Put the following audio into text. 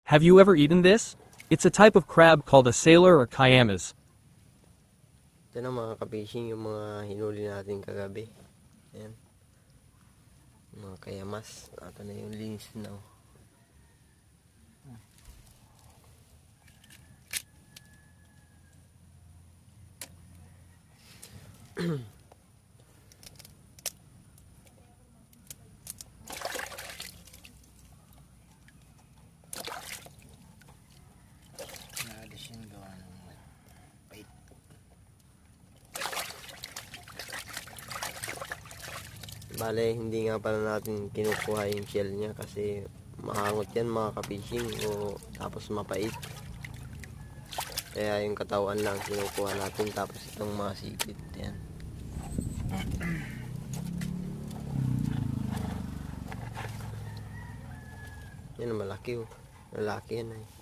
Have you ever eaten this? It's a type of crab called a sailor or kayamas. Ito na mga kapishing, yung mga hinuli natin kagabi. Ayan. Mga kayamas. Ito na yung linis na. Naalis yung gawa ng bait. Bale, hindi nga pala natin kinukuha yung shell niya kasi mahangot yan mga kapishing o tapos mapait. Kaya yung katawan lang kinukuha natin tapos itong mga sipit. Yan. Yan malaki oh. Malaki yan eh.